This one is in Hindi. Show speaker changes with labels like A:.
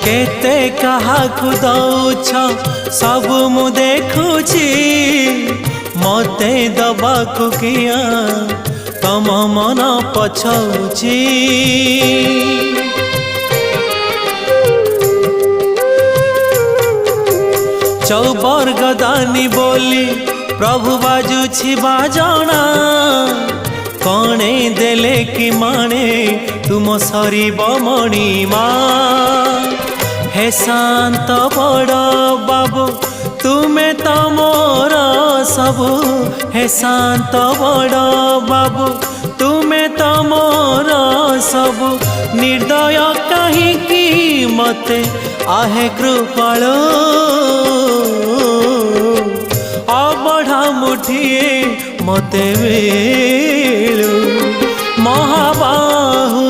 A: केते काहाकु दौछ सब मु देखुची मते दबाकु किया तम मन पछौची। चौबर गदानी बोली प्रभु बाजुछि बाजना कणे देले कि माने तुम सरीब मणिमा। हे शांत बड़ बाबू तुमे तो मोर सबु। हे शांत बड़ बाबू तुमे तो मोर सबु। निर्दय कहिकी मते आहे कृपाल अबढ़ा मुठिए मते बेलु महाबाहु।